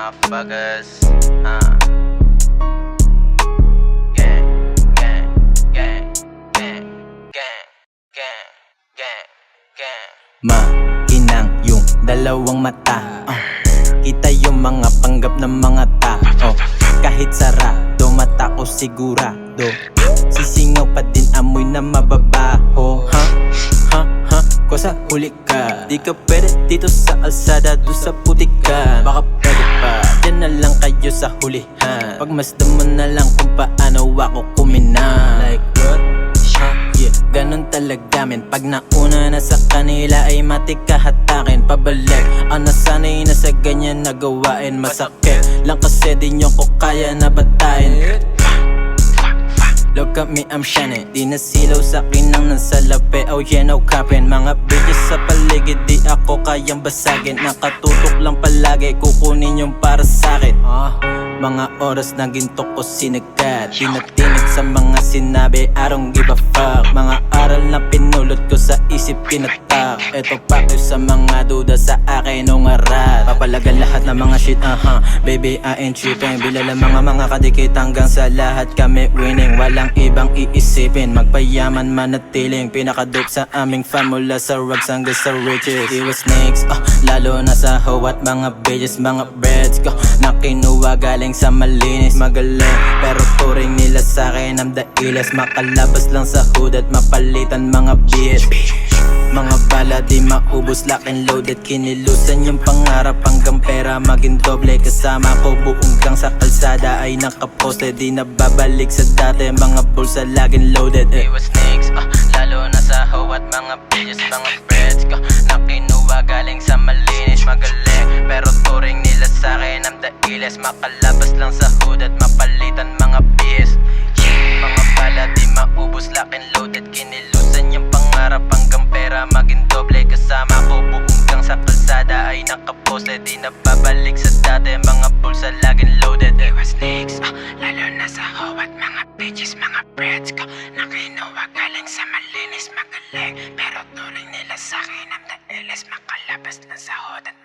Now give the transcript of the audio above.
motherfuckers. Gang, gang, gang, gang, gang, gang, gang, gang. Mainang yung dalawang mata, kita yung mga panggap ng mga tao. Kahit sarado mata ko sigurado, sisingaw pa din amoy na mababaho. Ko sa huli ka, di ka pwede dito sa alsada, do sa putika. Baka pwede pa, dyan na lang kayo sa hulihan. Pagmasdan mo na lang kung paano ako kumina. Like what? Yeah, ganun talaga men. Pag nauna na sa kanila ay matika hatakin. Pabalik, nasanay na sa ganyan na gawain. Masakit lang kasi di nyo ko kaya na batayin. Look at me, I'm shining. Di nasilaw sa akin ang nasa labi. Oh yeah, no capping. Mga bitches sa paligid, di ako kayang basagin. Nakatutok lang palagi, kukunin yung para sa'kin. Mga oras na ginto ko sinagkat, di natinig sa mga sinabi, I don't give a fuck. Mga aral na pinulot ko sa isip pinatak. Eto pa kayo sa mga duda sa akin nung arat. Papalagan lahat ng mga shit, baby I ain't tripping. Bilala mga kadikit hanggang sa lahat kami winning. Walang ibang iisipin, magpayaman manatiling. Pinakadope sa aming fan mula sa rags hanggang sa riches. Iwas snakes, lalo na sa hawat mga bitches, mga breads ko na kinuha galing sa malinis. Magaling, pero turing nila sa'kin ang dailes. Makalabas lang sa hood at mapalitan mga bitch. Mga bala di maubos, lock and loaded. Kinilusan yung pangarap hanggang pera maging doble. Kasama ko buong gang sa kalsada ay nakaposte. Di na babalik sa dati, mga bulsa laging loaded. Iwas snakes, lalo na sa hawat mga bitches, mga breads ko na kinuha galing sa malinis. Magaling, pero turing nila sa'kin ang dailes. Makalabas lang sa hood at mapalitan mga bitch. Mga bala di maubos, lock and loaded. Kinilusan yung pangarap hanggang pera maging doble. Kasama ko buong gang sa kalsada ay nakaposte. Di na babalik sa dati, mga bulsa laging loaded. Iwas snakes, lalo na sa hawat mga bitches, mga breads ko na kinuha galing sa malinis. Magaling, pero tuloy nila sa'kin ang dailes. Makalabas lang sa hood at